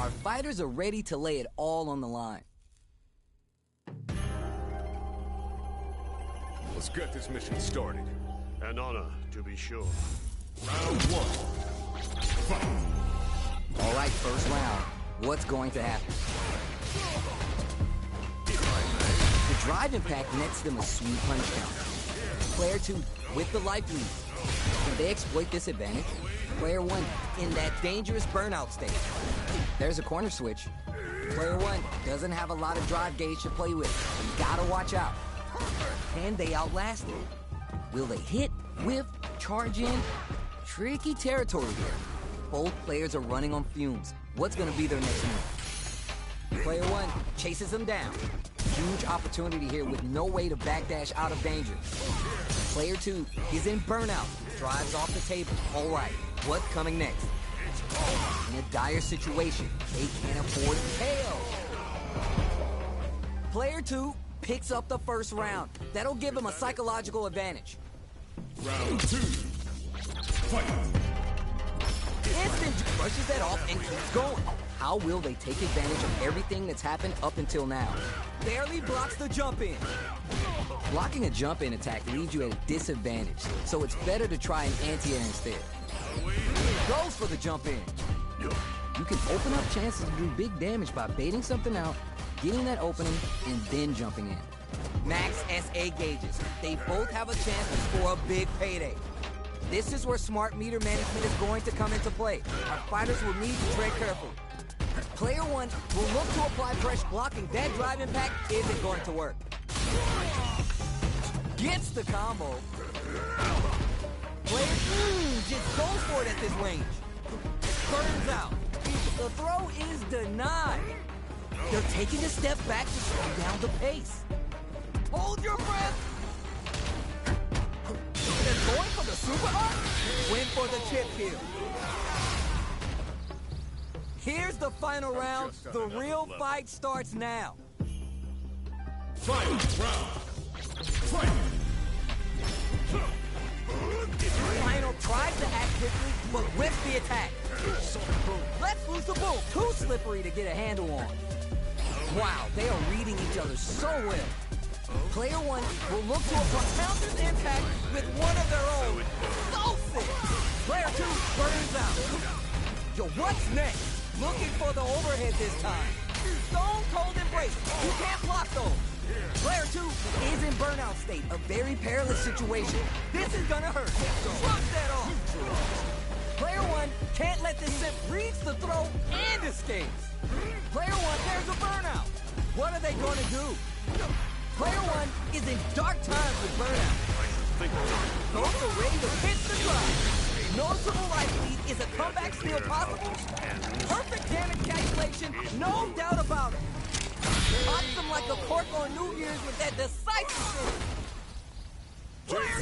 Our fighters are ready to lay it all on the line. Let's get this mission started. An honor, to be sure. Round one. Fight! All right, first round. What's going to happen? The drive impact nets them a sweet punch counter. Player 2 with the life lead. Can they exploit this advantage? Player 1 in that dangerous burnout state. There's a corner switch. Player 1 doesn't have a lot of drive gauge to play with. You gotta watch out. Can they outlast it? Will they hit, whiff, charge in? Tricky territory here. Both players are running on fumes. What's gonna be their next move? Player 1 chases them down. Huge opportunity here with no way to backdash out of danger. Player 2 is in burnout. Drives off the table. All right, what's coming next? In a dire situation, they can't afford tail. Player 2 picks up the first round. That'll give him a psychological advantage. Round 2. Fight! Instant brushes that off and keeps going. How will they take advantage of everything that's happened up until now? Barely blocks the jump in. Blocking a jump in attack leaves you at a disadvantage, so it's better to try an anti-air instead. Goes for the jump in. You can open up chances to do big damage by baiting something out, getting that opening, and then jumping in. Max SA gauges. They both have a chance to score a big payday. This is where smart meter management is going to come into play. Our fighters will need to tread carefully. Player 1 will look to apply pressure. Blocking that drive impact isn't going to work. Gets the combo. Player 2 just goes for it at this range. Burns out. The throw is denied. They're taking a step back to slow down the pace. Hold your breath. They're going for the super arc. Win for the chip kill. Here's the final round. The real fight starts now. Final round. Fight! Lionel tries to act quickly, but whiffs the attack. Let's lose the boom. Too slippery to get a handle on. Wow, they are reading each other so well. Player 1 will look to apply counter's impact with one of their own. So sick! Player 2 burns out. Yo, what's next? Looking for the overhead this time. Stone cold embrace. You can't block those. Player 2 is in burnout state, a very perilous situation. This is gonna hurt. Shrugs that off. Player 1 can't let this simp reach the throw and escapes. Player 1, there's a burnout. What are they gonna do? Player 1 is in dark times with burnout. Goes to ready to hit the drive. Noticeable life lead. Is a comeback still possible? Perfect damage calculation, no doubt about it. Pops them like a cork on New Year's with that decisive finish. Player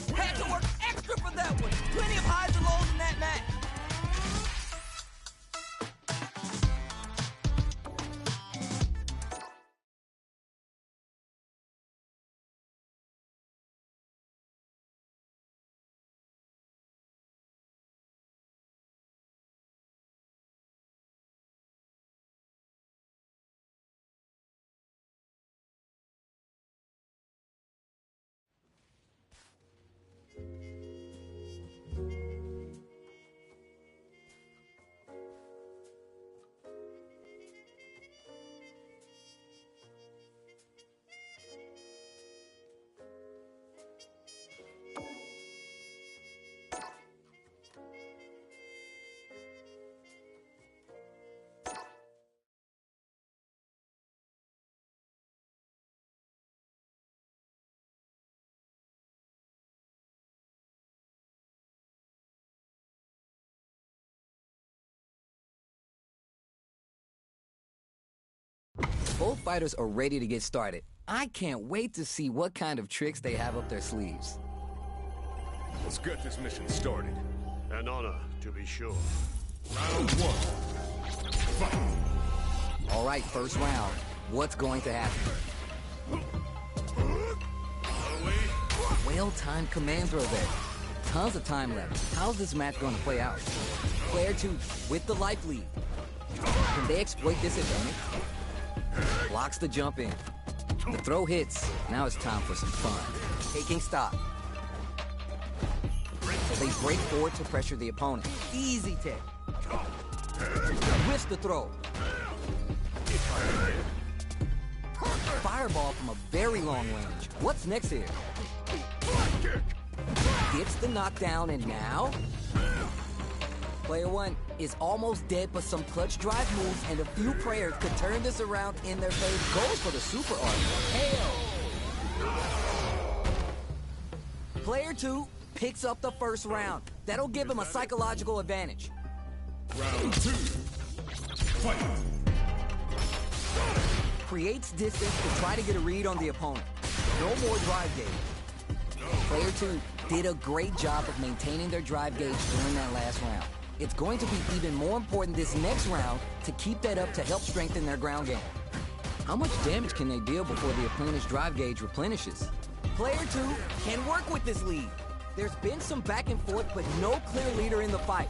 2 had to work extra for that one. Plenty of highs and lows in that match. Both fighters are ready to get started. I can't wait to see what kind of tricks they have up their sleeves. Let's get this mission started. An honor, to be sure. Round 1. Fight! All right, first round. What's going to happen? Well-timed commands are there. Tons of time left. How's this match going to play out? Player 2 with the life lead. Can they exploit this advantage? Blocks the jump in. The throw hits. Now it's time for some fun. Taking stock. So they break forward to pressure the opponent. Easy tech. Whiffs the throw. Fireball from a very long range. What's next here? Gets the knockdown, and now? Player one is almost dead, but some clutch drive moves and a few prayers could turn this around in their favor. Goes for the super art. Hell! Player two picks up the first round. That'll give him a psychological advantage. Round 2. Fight! Creates distance to try to get a read on the opponent. No more drive gauge. Player two did a great job of maintaining their drive gauge during that last round. It's going to be even more important this next round to keep that up to help strengthen their ground game. How much damage can they deal before the opponent's drive gauge replenishes? Player two can work with this lead. There's been some back and forth, but no clear leader in the fight.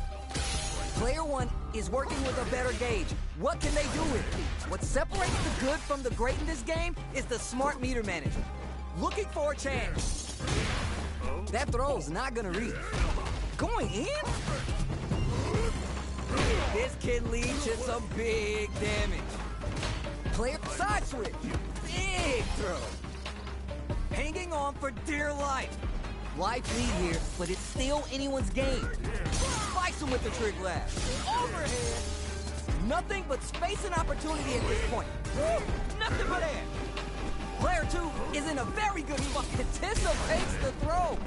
Player one is working with a better gauge. What can they do with it? What separates the good from the great in this game is the smart meter manager. Looking for a chance. That throw's not gonna reach. Going in? This can lead to some big damage. Player side switch. Big throw. Hanging on for dear life. Life lead here, but it's still anyone's game. Spikes him with the trig lash. Overhead. Nothing but space and opportunity at this point. Nothing but air. Player two is in a very good spot. Anticipates the throw.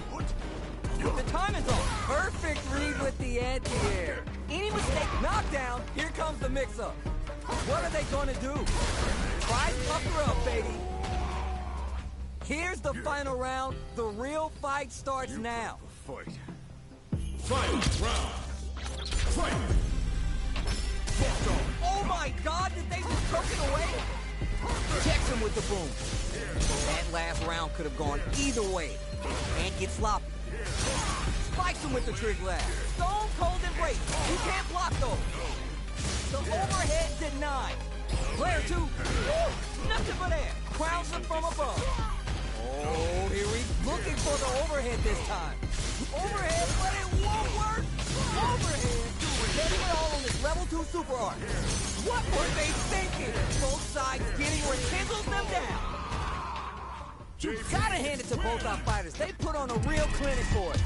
The time is off. Perfect read with the anti-air. Any mistake, knockdown, here comes the mix-up. What are they gonna do? Try pucker up, baby. Here's the final round. The real fight starts now. Fight. Final round. Fight! Oh my God, did they just choke it away? Checks him with the boom. That last round could have gone either way. Can't get sloppy. Spikes him with the trig lash. Stone cold embrace. You can't block those. The overhead denied. Player two, nothing but air. Crowns him from above. Oh, here he's looking for the overhead this time. Overhead, but it won't work. Overhead. Getting it all on this level 2 super art. What were they thinking? Both sides getting where it chisels them down. You gotta hand it to both our fighters. They put on a real clinic for it.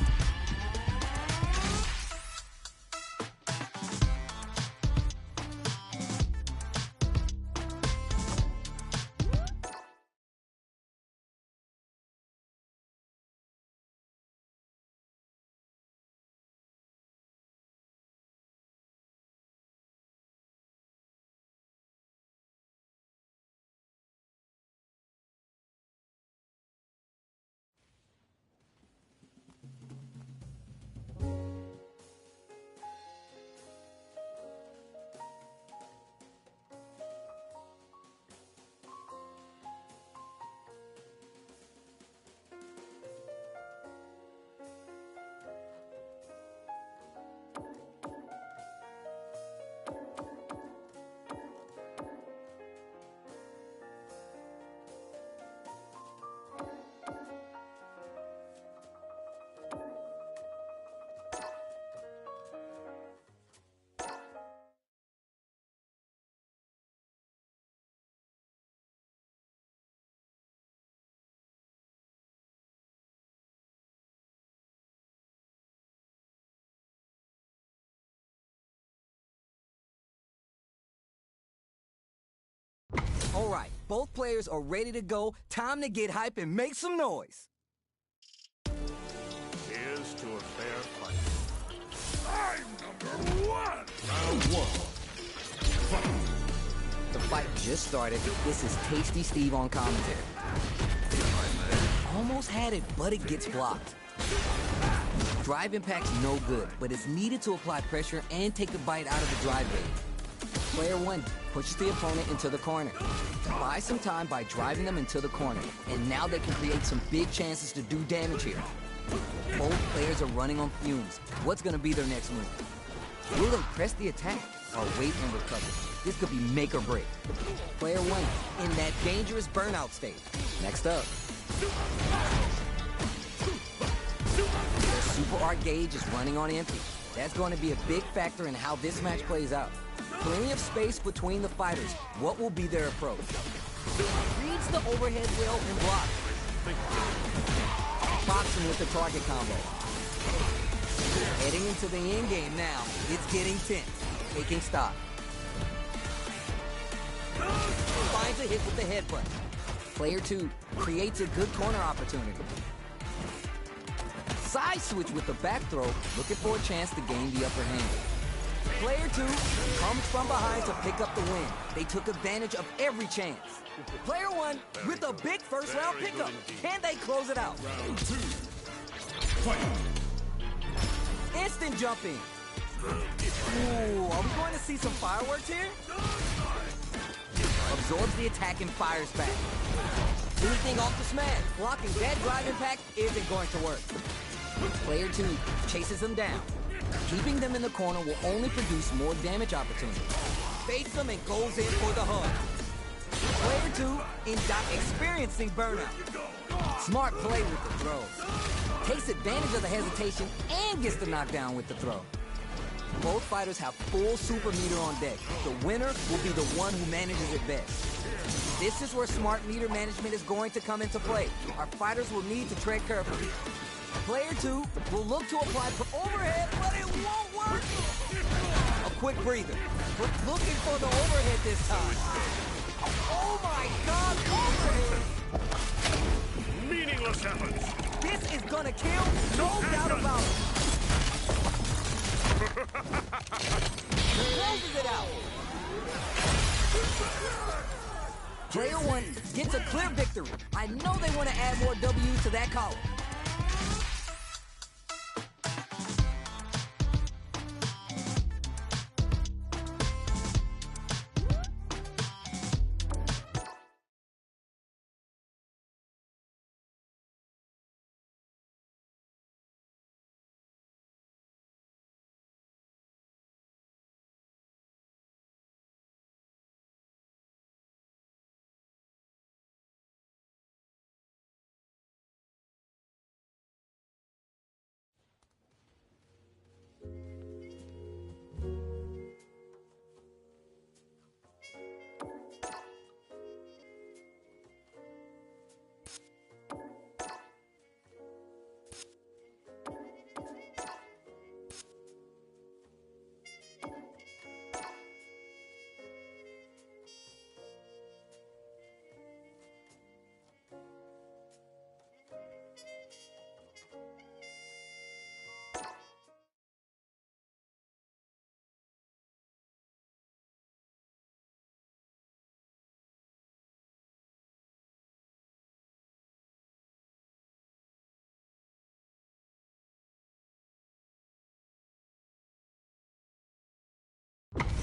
All right, both players are ready to go. Time to get hype and make some noise. Here's to a fair fight. I'm number 1! Round 1. Fight! The fight just started. This is Tasty Steve on commentary. Almost had it, but it gets blocked. Drive impact's no good, but it's needed to apply pressure and take the bite out of the drive gauge. Player one pushes the opponent into the corner. Buy some time by driving them into the corner, and now they can create some big chances to do damage here. Both players are running on fumes. What's gonna be their next move? Will they press the attack? or wait and recover. This could be make or break. Player 1 in that dangerous burnout state. Next up. The super art gauge is running on empty. That's going to be a big factor in how this match plays out. Plenty of space between the fighters. What will be their approach? Reads the overhead well and blocks. Boxing with the target combo. Heading into the end game now. It's getting tense. Taking stock. Finds a hit with the headbutt. Player 2 creates a good corner opportunity. Side switch with the back throw, looking for a chance to gain the upper hand. Player 2 comes from behind to pick up the win. They took advantage of every chance. Player 1 with a big first round pickup. Can they close it out? Round 2. Fight. Instant jumping. Ooh, are we going to see some fireworks here? Absorbs the attack and fires back. Anything off the smash. Blocking that drive impact isn't going to work. Player 2 chases them down. Keeping them in the corner will only produce more damage opportunities. Baits them and goes in for the hug. Player 2 experiencing burnout. Smart play with the throws. Takes advantage of the hesitation and gets the knockdown with the throw. Both fighters have full super meter on deck. The winner will be the one who manages it best. This is where smart meter management is going to come into play. Our fighters will need to tread carefully. Player 2 will look to apply overhead, but it won't work. A quick breather. But looking for the overhead this time. Oh my God, overhead! Meaningless efforts. This is gonna kill, no doubt about it. Closes it out. Player 1 gets a clear victory. I know they want to add more W's to that column.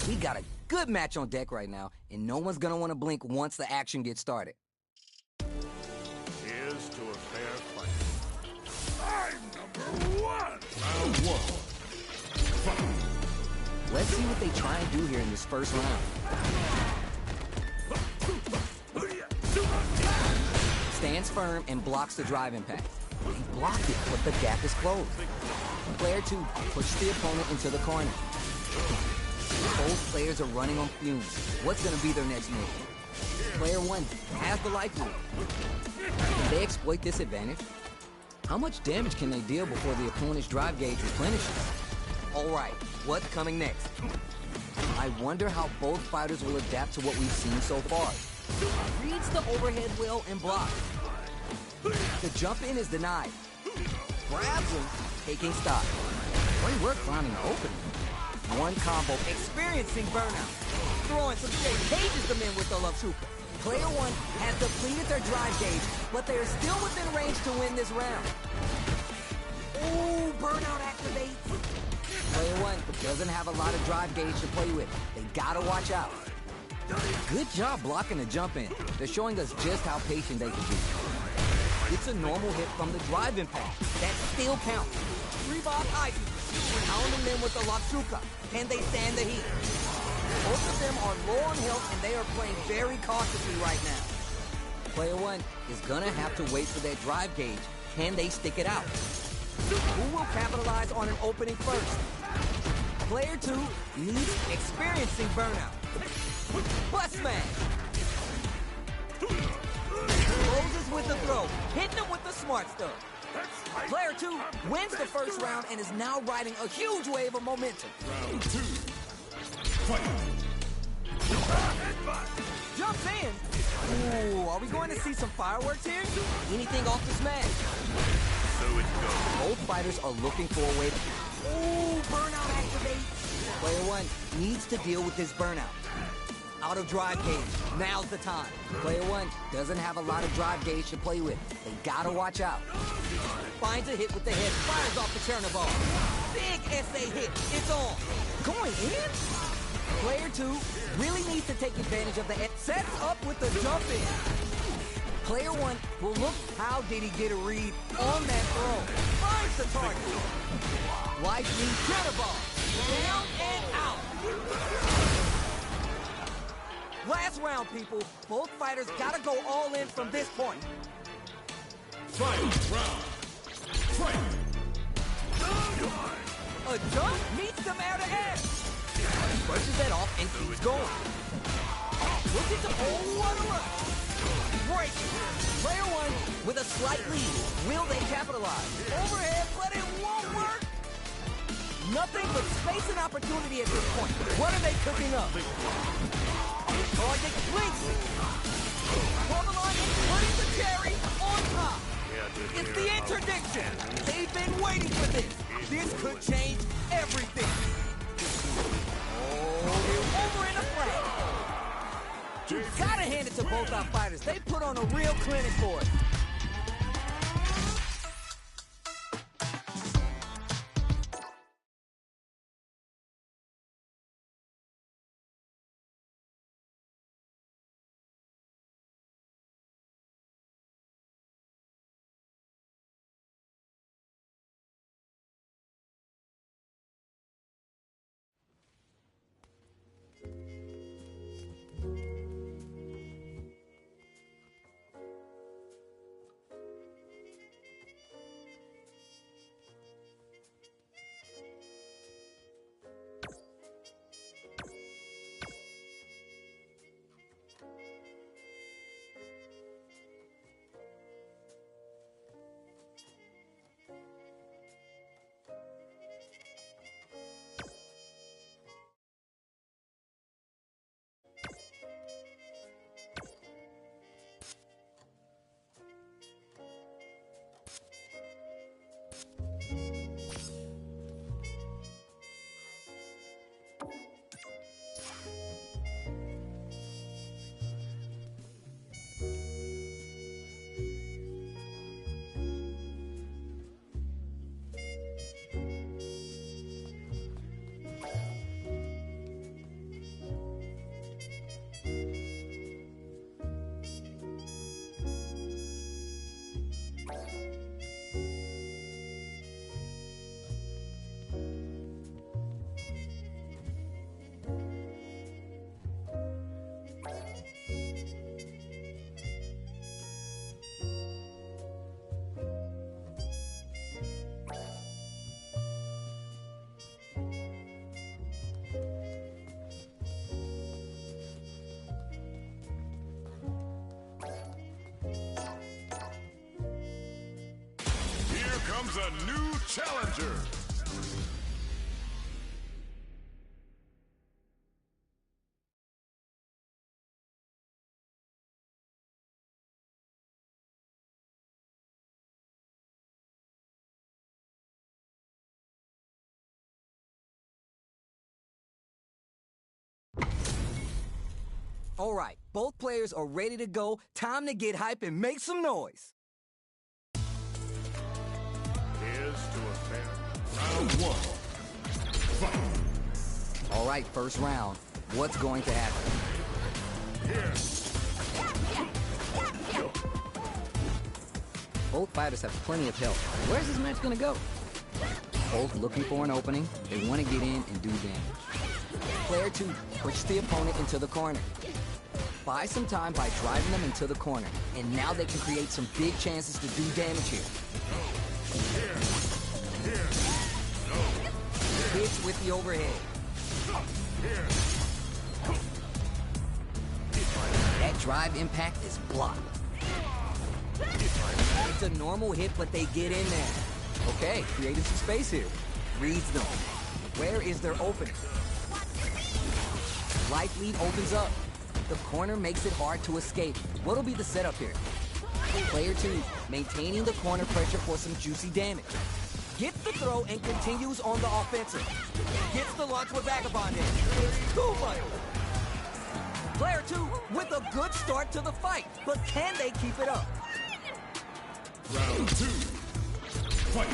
We got a good match on deck right now, and no one's gonna want to blink once the action gets started. Here's to a fair fight. I'm number 1. Round 1. Fight. Let's see what they try and do here in this first round. Stands firm and blocks the drive impact. He blocked it, but the gap is closed. Player 2 pushes the opponent into the corner. Both players are running on fumes. What's going to be their next move? Player 1 has the life lead. Can they exploit this advantage? How much damage can they deal before the opponent's drive gauge replenishes? Alright, what's coming next? I wonder how both fighters will adapt to what we've seen so far. Reads the overhead well and blocks. The jump in is denied. Grabs him, taking stock. Great work finding the opening. One combo, experiencing burnout. Throwing some shade, cages them in with the love super. Player 1 has depleted their drive gauge, but they are still within range to win this round. Ooh, burnout activates. Player 1 doesn't have a lot of drive gauge to play with. They gotta watch out. Good job blocking the jump in. They're showing us just how patient they can be. It's a normal hit from the drive impact. That still counts. Reebok ice. Pounding them with the Latsuka. Can they stand the heat? Both of them are low on health, and they are playing very cautiously right now. Player 1 is gonna have to wait for that drive gauge. Can they stick it out? Who will capitalize on an opening first? Player 2 needs experiencing burnout. Bus smash! Closes with the throw, hitting him with the smart stuff. Player 2 wins the first round and is now riding a huge wave of momentum. Round 2. Fight. Jumps in. Ooh, are we going to see some fireworks here? Anything off the smash? So it goes. Both fighters are looking for a way to... Ooh, burnout activate. Player 1 needs to deal with his burnout. Out of drive gauge. Now's the time. Player 1 doesn't have a lot of drive gauge to play with. They gotta watch out. Finds a hit with the head. Fires off the Turner ball. Big SA hit. It's on. Going in? Player 2 really needs to take advantage of the head. Sets up with the jump in. Player 1 will look. How did he get a read on that throw? Finds the target. Lightning Turner ball. Down and out. Last round, people. Both fighters gotta go all in from this point. Final round. Fight. A jump meets them out of air. Brushes that off and keeps going. Look at the what a rush. Break. Player 1 with a slight lead. Will they capitalize? Overhead, but it won't work. Nothing but space and opportunity at this point. What are they cooking up? Target links. Provolone is putting the cherry on top. It's the interdiction. They've been waiting for this. This could change everything. Oh, they're over in a flag. You gotta hand it to both our fighters. They put on a real clinic for us. Comes a new challenger. All right, both players are ready to go. Time to get hype and make some noise. Round 1. Fight. All right, first round. What's going to happen? Here. Both fighters have plenty of health. Where's this match gonna go? Both looking for an opening. They want to get in and do damage. Player 2 pushes the opponent into the corner. Buy some time by driving them into the corner, and now they can create some big chances to do damage here. Hits with the overhead. That drive impact is blocked. It's a normal hit, but they get in there. Okay, creating some space here. Reads them. Where is their opening? Life lead opens up. The corner makes it hard to escape. What'll be the setup here? Player 2 maintaining the corner pressure for some juicy damage. Gets the throw and continues on the offensive. Gets the launch with Vagabond in. It's too much. Player 2 with a good start to the fight, but can they keep it up? Round 2. Fight.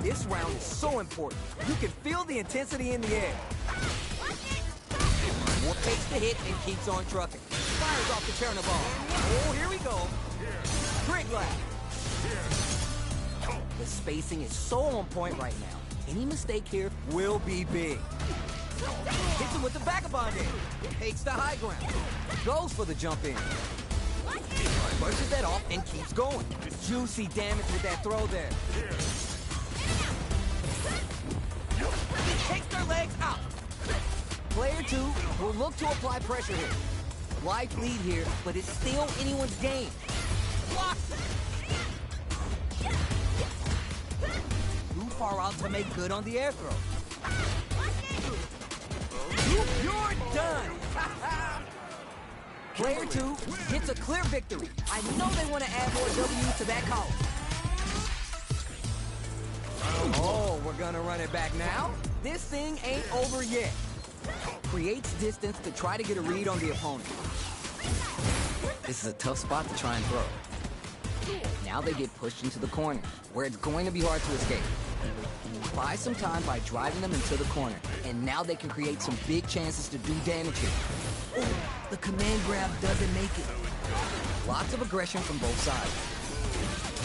This round is so important. You can feel the intensity in the air. Moore takes the hit and keeps on trucking. Fires off the turnabout. Oh, here we go. Grid glass. The spacing is so on point right now. Any mistake here will be big. Hits him with the vagabond in. Takes the high ground. Goes for the jump in. Brushes that off and keeps going. Juicy damage with that throw there. Takes their legs out. Player 2 will look to apply pressure here. Life lead here, but it's still anyone's game. Blocks it. Too far out to make good on the air throw. You're done. Player 2 gets a clear victory. I know they want to add more W's to that column. Oh, we're gonna run it back now? This thing ain't over yet. Creates distance to try to get a read on the opponent. This is a tough spot to try and throw. Now they get pushed into the corner, where it's going to be hard to escape. Buy some time by driving them into the corner, and now they can create some big chances to do damage here. Oh, the command grab doesn't make it. Lots of aggression from both sides.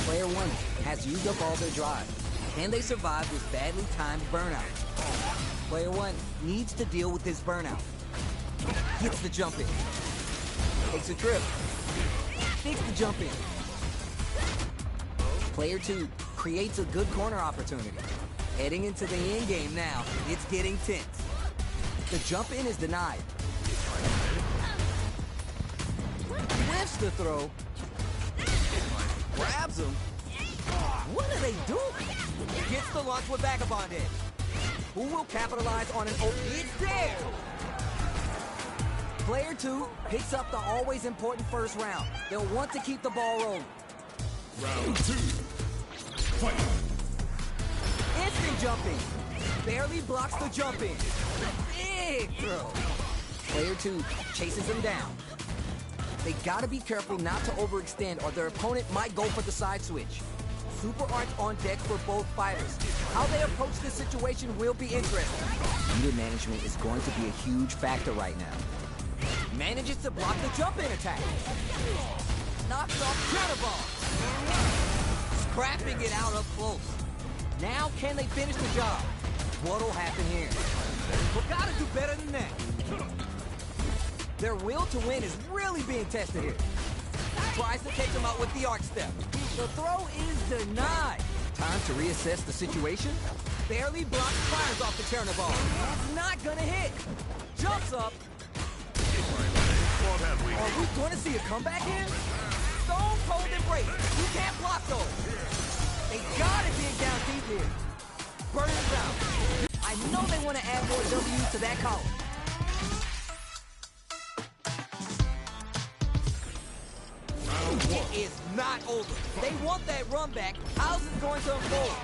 Player 1 has used up all their drive. Can they survive this badly timed burnout? Player 1 needs to deal with this burnout. Gets the jump in. Takes a trip. Takes the jump in. Player 2 creates a good corner opportunity. Heading into the end game now, it's getting tense. The jump in is denied. Whiffs the throw. Grabs him. What are they doing? Gets the launch with Vagabond in. Who will capitalize on an open? It's there! Player 2 picks up the always important first round. They'll want to keep the ball rolling. Round 2. Fight. Instant jumping. Barely blocks the jump in. Big throw. Player 2 chases him down. They gotta be careful not to overextend or their opponent might go for the side switch. Super arts on deck for both fighters. How they approach this situation will be interesting. Meter management is going to be a huge factor right now. Manages to block the jump-in attack. Knocks off Cannonball. Scrapping it out up close. Now can they finish the job? What'll happen here? We gotta do better than that. Their will to win is really being tested here. Tries to take him out with the arc step. The throw is denied. Time to reassess the situation. Barely blocks, fires off the Chernobog. It's not gonna hit. Jumps up. Are we gonna see a comeback here? Stone cold embrace. You can't block those. They gotta dig down deep here. Burns out. I know they want to add more W's to that column. It is not over. They want that run back. How's it going to unfold?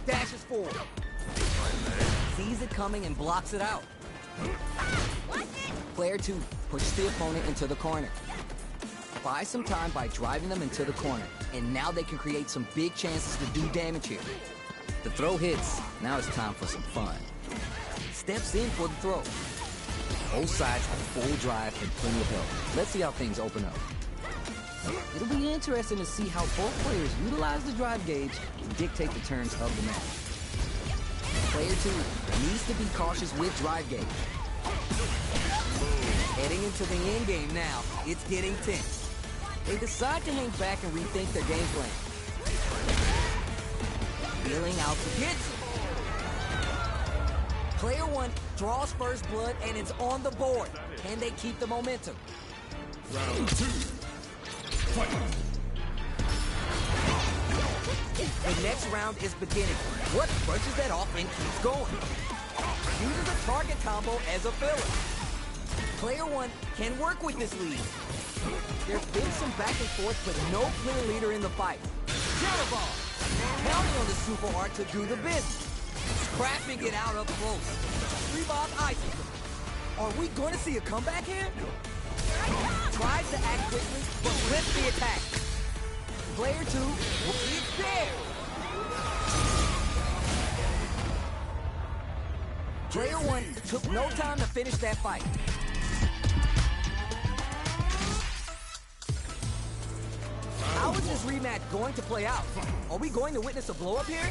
Dashes forward. Sees it coming and blocks it out. Player 2 pushes the opponent into the corner. Buy some time by driving them into the corner, and now they can create some big chances to do damage here. The throw hits. Now it's time for some fun. Steps in for the throw. Both sides have full drive and plenty of help. Let's see how things open up. It'll be interesting to see how both players utilize the drive gauge and dictate the turns of the match. Player 2 needs to be cautious with drive gauge. Heading into the end game now, it's getting tense. They decide to hang back and rethink their game plan. Dealing out to Gitz. Player 1 draws first blood and it's on the board. Can they keep the momentum? Round 2. Fight. The next round is beginning. What brushes that off and keeps going? Uses a target combo as a filler. Player 1 can work with this lead. There's been some back and forth, but no clear leader in the fight. Ball, counting on the super art to do the business. Scrapping it out up close. Rebob icing him. Are we going to see a comeback here? Tries to act quickly, but lifts the attack. Player 2, it's there. Player 1 took no time to finish that fight. How is this rematch going to play out? Are we going to witness a blow-up here?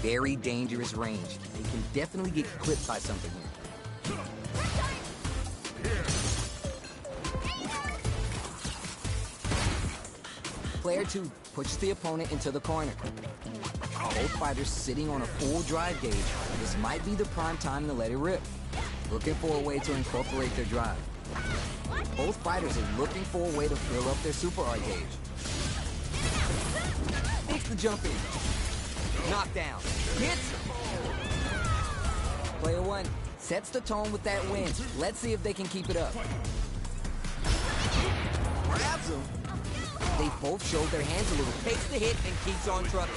Very dangerous range. They can definitely get clipped by something here. Player 2 pushes the opponent into the corner. Both fighters sitting on a full drive gauge. This might be the prime time to let it rip. Looking for a way to incorporate their drive. Both fighters are looking for a way to fill up their super art gauge. Takes the jump in. Knockdown. Hits. Player 1 sets the tone with that win. Let's see if they can keep it up. Grabs him. They both showed their hands a little. Takes the hit and keeps on trucking.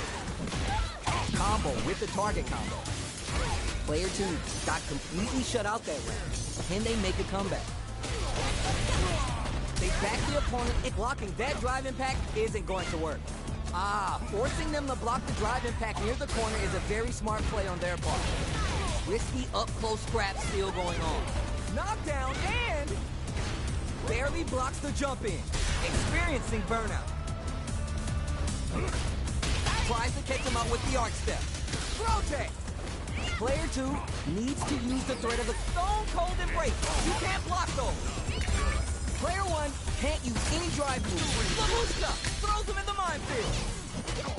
Combo with the target combo. Player 2 got completely shut out that round. Can they make a comeback? They back the opponent. Blocking that drive impact isn't going to work. Forcing them to block the drive impact near the corner is a very smart play on their part. Risky up-close scrap still going on. Knockdown and barely blocks the jump in. Experiencing burnout. Tries to catch him out with the arc step. Rotate! Player 2 needs to use the threat of the Stone Cold Embrace. You can't block those. Player 1 can't use any drive moves. Lamuska throws him in the minefield.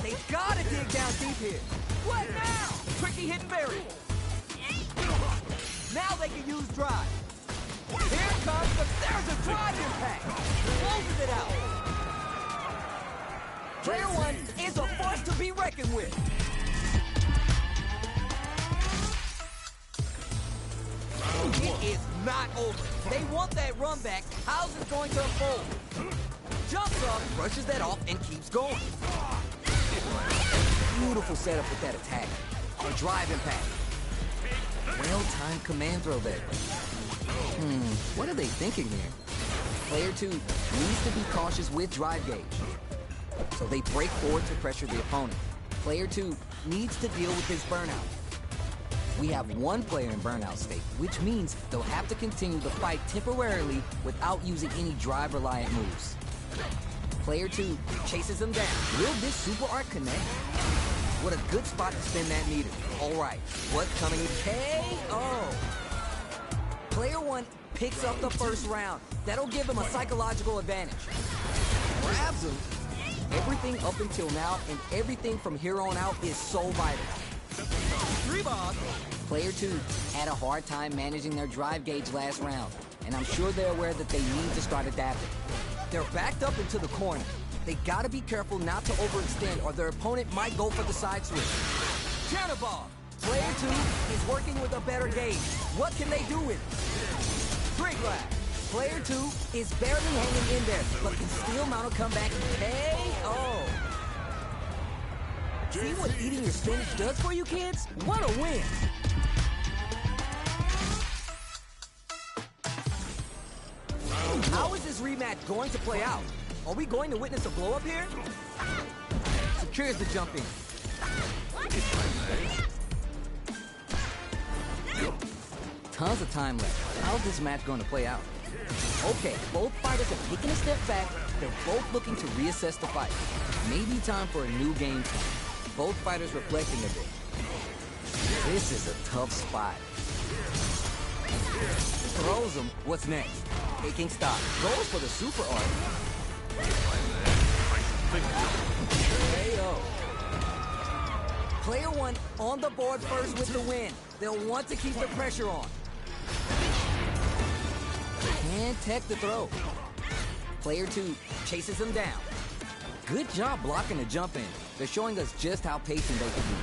They gotta dig down deep here. What now? Tricky hit and bury. Now they can use drive. Here comes there's a drive impact. Closes it out. Player 1 is a force to be reckoned with. It is not over. They want that run back. How's it going to unfold? Jumps up, brushes that off, and keeps going. Beautiful setup with that attack. A drive impact. Well-timed command throw there. What are they thinking here? Player 2 needs to be cautious with drive gauge. So they break forward to pressure the opponent. Player 2 needs to deal with his burnout. We have one player in burnout state, which means they'll have to continue the fight temporarily without using any drive-reliant moves. Player 2 chases him down. Will this super art connect? What a good spot to spin that meter. All right, what's coming? KO! Player 1 picks up the first round. That'll give him a psychological advantage. Grabs him. Everything up until now and everything from here on out is so vital. Rebob. Player 2 had a hard time managing their drive gauge last round, and I'm sure they're aware that they need to start adapting. They're backed up into the corner. They gotta be careful not to overextend or their opponent might go for the side switch. Ball. Player 2 is working with a better gauge. What can they do with it? Drink lag. Player 2 is barely hanging in there, but can still mount a comeback. KO. See what eating your spinach does for you kids? What a win! How is this rematch going to play out? Are we going to witness a blow-up here? Secures the jump in. Tons of time left. How's this match going to play out? Okay, both fighters are taking a step back. They're both looking to reassess the fight. Maybe time for a new game plan. Both fighters reflecting a bit. This is a tough spot. Throws him. What's next? Taking stock. Goes for the super art. KO. Player one on the board first with the win. They'll want to keep the pressure on. And tech the throw. Player two chases him down. Good job blocking the jump in. They're showing us just how patient they can be.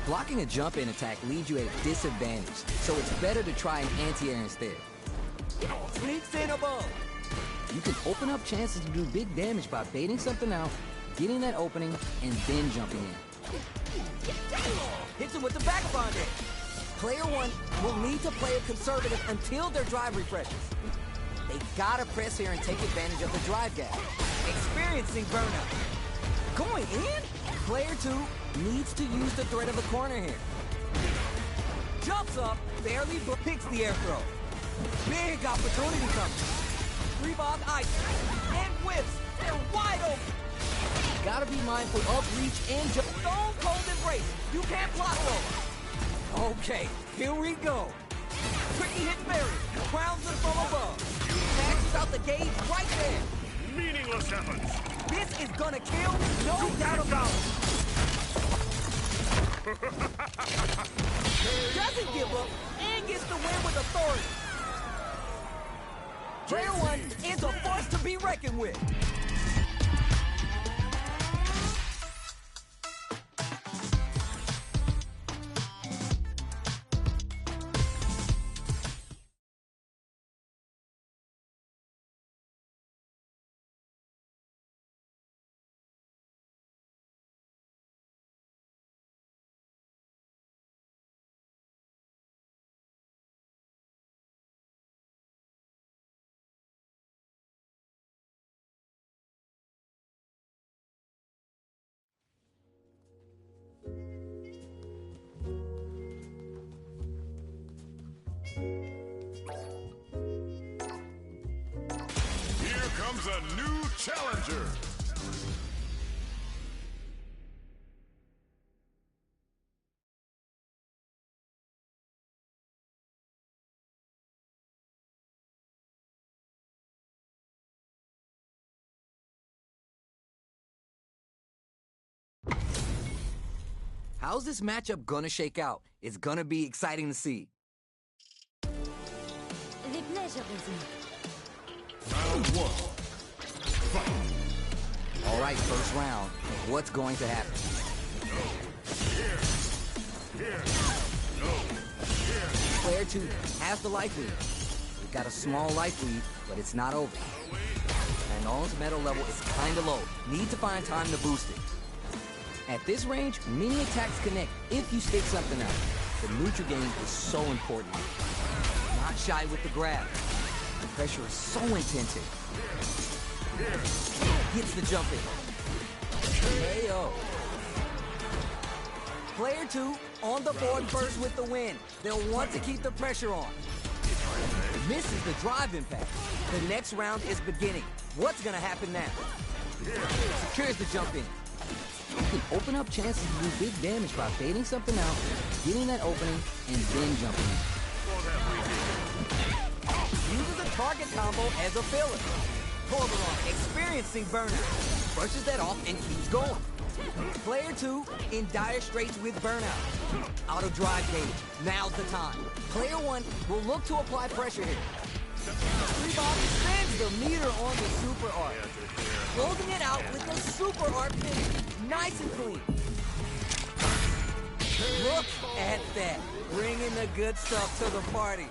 Blocking a jump in attack leaves you at a disadvantage, so it's better to try an anti-air instead. Sneaks in above. You can open up chances to do big damage by baiting something out, getting that opening, and then jumping in. Hits him with the back bondage. Player one will need to play it conservative until their drive refreshes. They gotta press here and take advantage of the drive gap. Experiencing burnout. Going in? Player two needs to use the threat of the corner here. Jumps up, barely picks the air throw. Big opportunity coming. Rebound ice and whips. They're wide open. Gotta be mindful of reach and jump. Stone cold embrace. You can't block those. Okay, here we go. Tricky hit Barry. Crowns him from above. Maxes out the gauge right there. Meaningless efforts. This is gonna kill, no doubt about it. Doesn't give up and gets the win with authority. Player one is a force to be reckoned with. Here comes a new challenger. How's this matchup gonna shake out? It's gonna be exciting to see. The pleasure is mine. Round one. Fight. All right, first round. What's going to happen? Player two has the life lead. We've got a small life lead, but it's not over. And Nolan's metal level is kinda low. Need to find time to boost it. At this range, many attacks connect if you stick something out. The neutral game is so important. Not shy with the grab. The pressure is so intense here. Gets the jump in. KO. Player two on the board first with the win. They'll want to keep the pressure on. Misses the drive impact. The next round is beginning. What's gonna happen now? Secures the jump in. You can open up chances to do big damage by baiting something out, getting that opening, and then jumping in. Uses a target combo as a filler. Corberon experiencing burnout. Brushes that off and keeps going. Player two in dire straits with burnout. Auto drive gauge. Now's the time. Player one will look to apply pressure here. Rebound spins the meter on the super art. Closing it out with the super art finish. Nice and clean. Look at that. Bringing the good stuff to the party.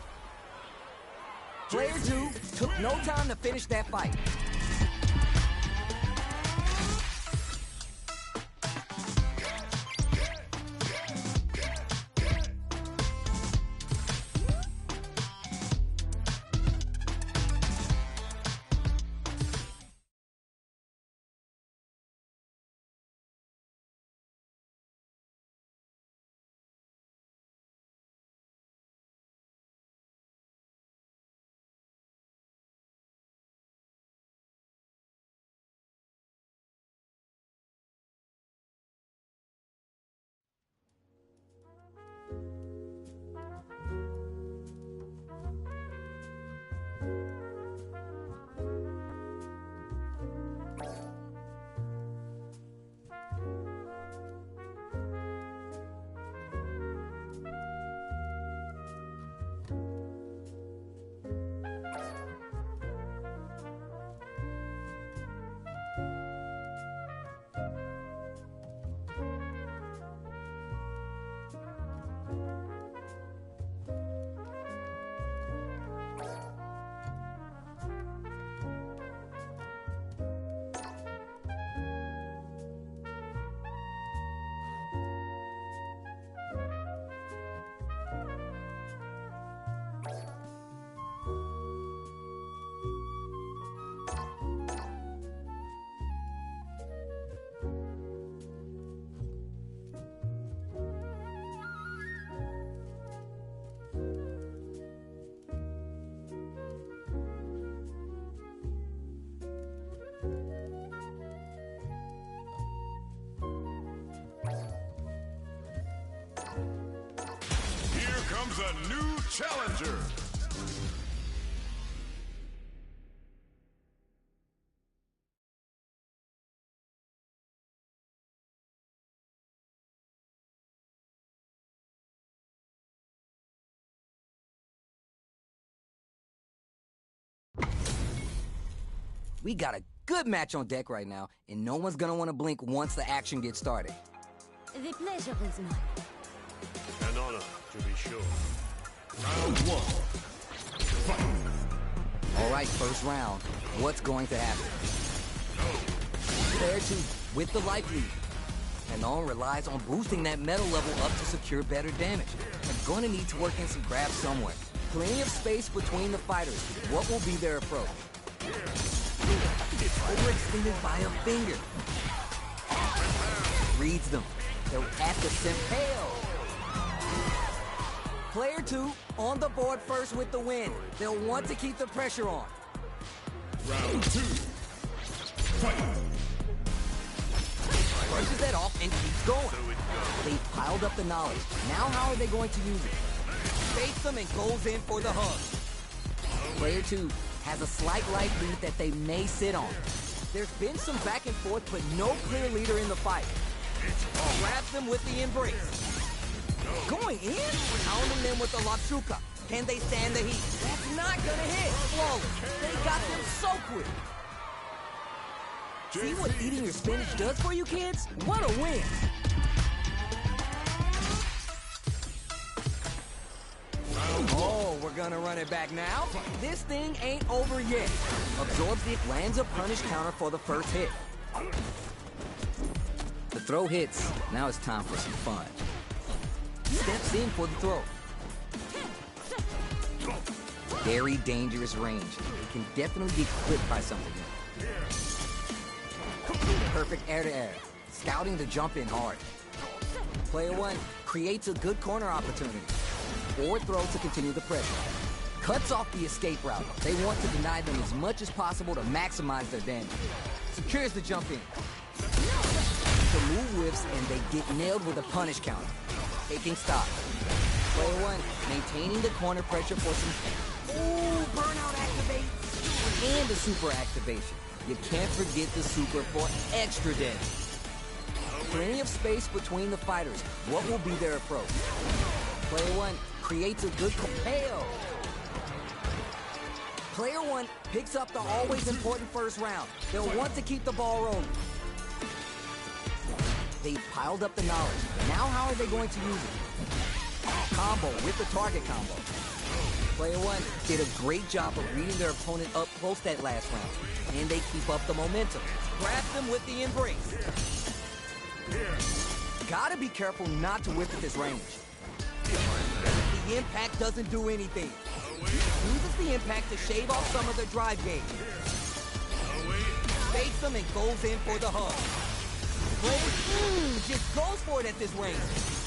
Player two took no time to finish that fight. The new challenger. We got a good match on deck right now, and no one's gonna want to blink once the action gets started. The pleasure is mine. An honor, to be sure. Round one. Fight. All right, first round. What's going to happen? Player 2 with the life lead. And on relies on boosting that metal level up to secure better damage. And gonna need to work in some grabs somewhere. Plenty of space between the fighters. What will be their approach? Overextended by a finger. Reads them. They're at the Sempeo. Player 2 on the board first with the win. They'll want to keep the pressure on. Round two. Fight. Brushes that off and keeps going. They've piled up the knowledge. Now how are they going to use it? Fakes them and goes in for the hug. Player 2 has a slight life lead that they may sit on. There's been some back and forth, but no clear leader in the fight. Grabs them with the embrace. Going in? Pounding them with the Latsuka. Can they stand the heat? That's not gonna hit. Flawless. They got them so quick. See what eating your spinach does for you kids? What a win! Oh, we're gonna run it back now? This thing ain't over yet. Absorbs it, lands a punish counter for the first hit. The throw hits. Now it's time for some fun. Steps in for the throw. Very dangerous range. It can definitely get clipped by something. Perfect air-to-air. Scouting to jump in hard. Player 1 creates a good corner opportunity. Or throw to continue the pressure. Cuts off the escape route. They want to deny them as much as possible to maximize their damage. Secures the jump in. The move whiffs and they get nailed with a punish counter. Taking stock. Player 1 maintaining the corner pressure for some... Ooh, burnout activate. And the super activation. You can't forget the super for extra damage. Plenty of space between the fighters. What will be their approach? Player 1 creates a good KO. Player 1 picks up the always important first round. They'll want to keep the ball rolling. They've piled up the knowledge. Now how are they going to use it? Combo with the target combo. Player 1 did a great job of reading their opponent up close that last round. And they keep up the momentum. Grab them with the embrace. Gotta be careful not to whip at this range. The impact doesn't do anything. Uses the impact to shave off some of their drive gauge. Fakes them and goes in for the hug. Player just goes for it at this range.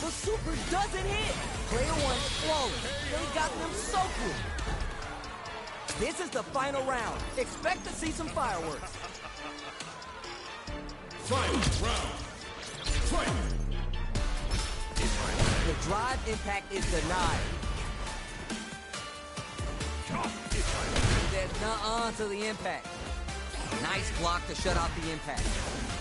The super doesn't hit. Player 1 flawless. They got them so quick. This is the final round. Expect to see some fireworks. Final round. Fight. The drive impact is denied. There's nuh-uh to the impact. Nice block to shut out the impact.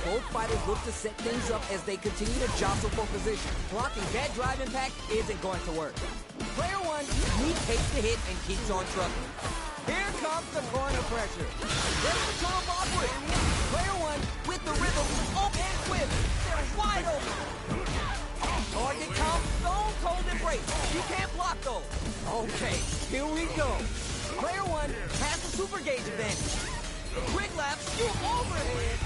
Both fighters look to set things up as they continue to jostle for position. Blocking that drive impact isn't going to work. Player 1, he takes the hit and keeps on trucking. Here comes the corner pressure. There's the total ball quick. Player 1 with the rhythm, open and quick. They're wide open. Target count, stone cold embrace. You can't block those. Okay, here we go. Player 1 has the super gauge advantage. Quick lap, shoot overhead.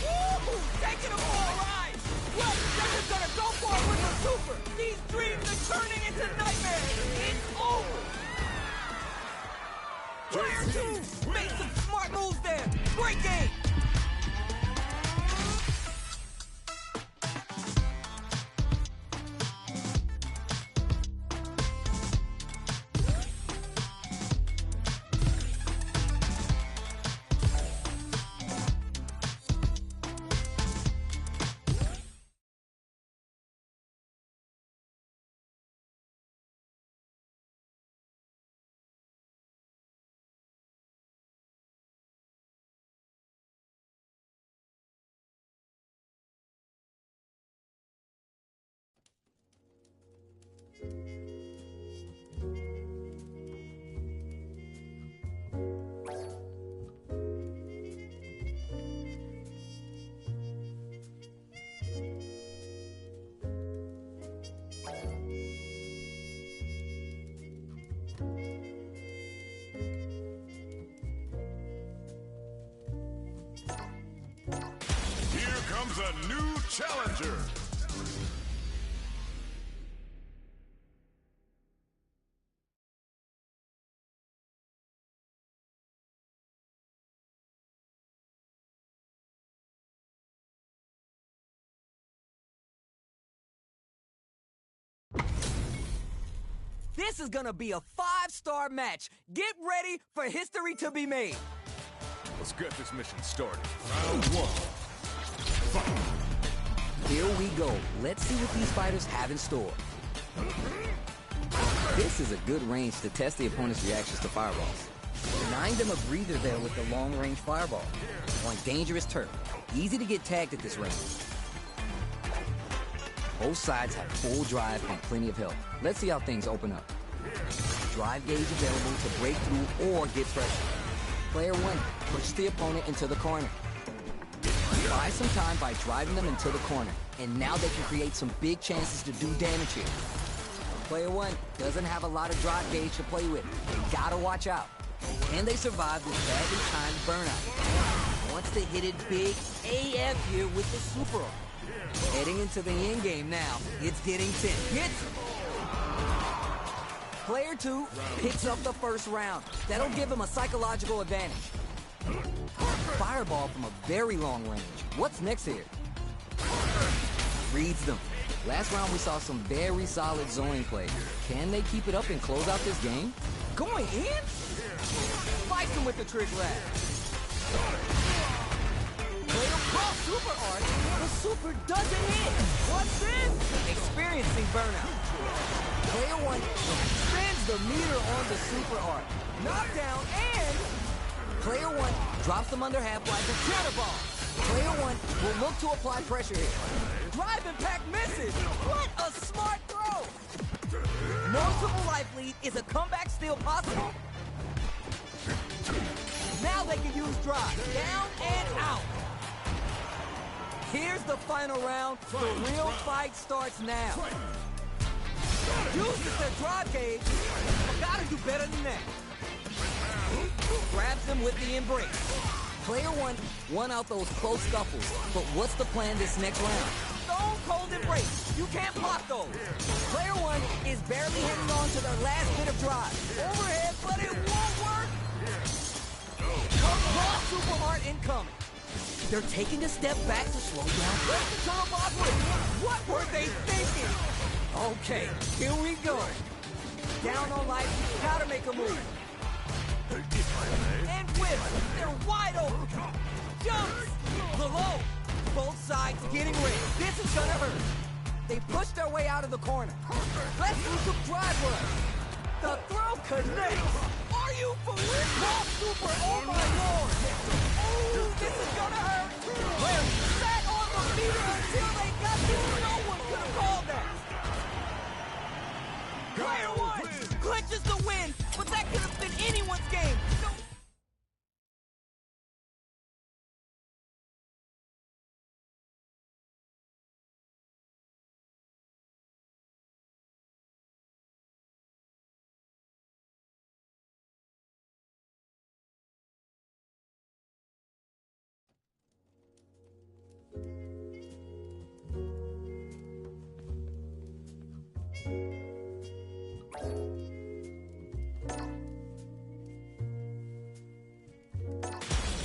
Woo! Taking him for a ride. Look, they're just gonna go for it with the super. These dreams are turning into nightmares. It's over. Player 2 made some smart moves there. Great game. comes a new challenger. This is gonna be a 5-star match. Get ready for history to be made. Let's get this mission started. Round 1. Fight. Here we go. Let's see what these fighters have in store. This is a good range to test the opponent's reactions to fireballs. Denying them a breather there with the long-range fireball. On dangerous turf. Easy to get tagged at this range. Both sides have full drive and plenty of health. Let's see how things open up. Drive gauge available to break through or get pressure. Player 1 pushes the opponent into the corner. Buy some time by driving them into the corner, and now they can create some big chances to do damage here. Player 1 doesn't have a lot of drive gauge to play with. They gotta watch out. Can they survive this badly timed burnout? Wants to hit it big AF here with the super art. Heading into the end game now. It's getting tense. Hits! Player 2 picks up the first round. That'll give him a psychological advantage. Fireball from a very long range. What's next here? Reads them. Last round we saw some very solid zoning play. Can they keep it up and close out this game? Going in? Fights him with the trick rat. Player cross super art. The super doesn't hit. What's this? Experiencing burnout. Player 1 spins the meter on the super art. Knockdown and Player 1 drops them under half-life and counterball. Player 1 will look to apply pressure here. Drive impact misses. What a smart throw. Noticeable life lead. Is a comeback still possible? Now they can use drive. Down and out. Here's the final round. The real fight starts now. Uses their drive gauge, but gotta do better than that. Grabs him with the embrace. Player 1 won out those close scuffles, but what's the plan this next round? Stone cold embrace. You can't block those. Player 1 is barely hanging on to their last bit of drive. Overhead, but it won't work. Raw super art incoming. They're taking a step back to slow down. Where's the turtle boss with? What were they thinking? Okay, here we go. Down on life, gotta make a move. And whips, they're wide open. Jumps, the low. Both sides getting ready. This is gonna hurt. They push their way out of the corner. Let's do some drive rush. The throw connects. Are you for real? Raw super, oh my lord. Oh, this is gonna hurt. Player sat on the meter until they got to. No one could have called that. Player 1 clinches the win, but that could have been anyone's game. No.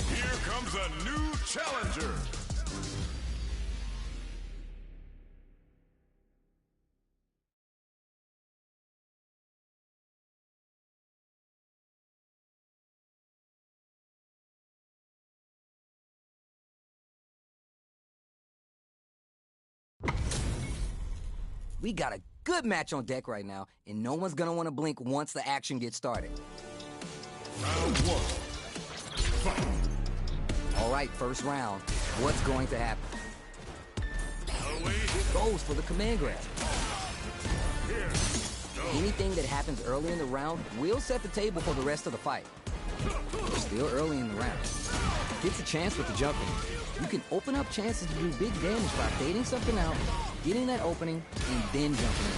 Here comes a new challenger. We got a good match on deck right now, and no one's gonna want to blink once the action gets started. Round 1. Fight. All right, first round. What's going to happen? Goes for the command grab. Anything that happens early in the round will set the table for the rest of the fight. We're still early in the round. Gets a chance with the jumping. You can open up chances to do big damage by fading something out, getting that opening, and then jumping in.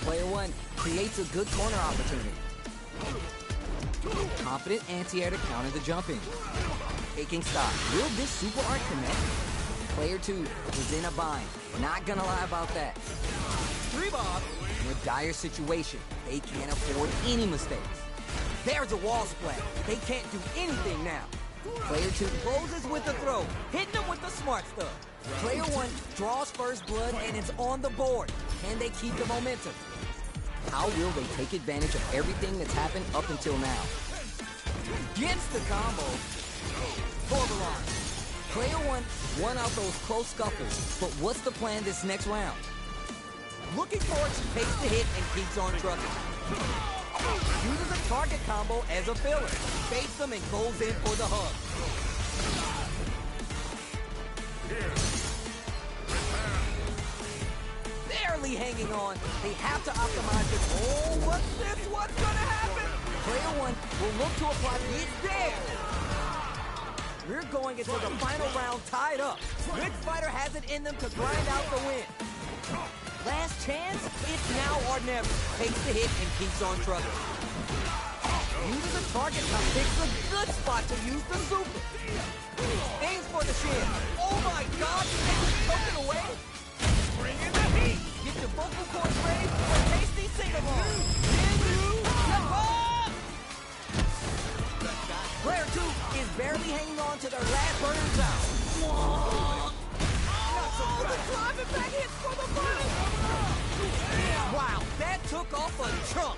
Player 1 creates a good corner opportunity. Confident anti-air to counter the jumping. Taking stock. Will this super art connect? Player 2 is in a bind. Not gonna lie about that. 3-Bob in a dire situation. They can't afford any mistakes. There's a wall splat. They can't do anything now. Player 2 closes with the throw, hitting them with the smart stuff. Player 1 draws first blood and it's on the board. Can they keep the momentum? How will they take advantage of everything that's happened up until now? Gets the combo. Borderline. Player 1 won out those close scuffles, but what's the plan this next round? Looking forward, she takes the hit and keeps on trucking. Uses a target combo as a filler. Baits them and goes in for the hug. Barely hanging on. They have to optimize it. Oh, what's this? What's gonna happen? Player 1 will look to apply. It's there. We're going into the final round tied up. Which fighter has it in them to grind out the win? Last chance? It's now or never. Takes the hit and keeps on trucking. Uses a target combo. Picks a good spot to use the super. Aims for the shin. Oh my God! Token away. Bring in the heat. Get your vocal cords ready for a tasty sing-along. Player 2 is barely hanging on to their last burning sound. Oh, the driving back hits for the money! Wow, that took off a chunk.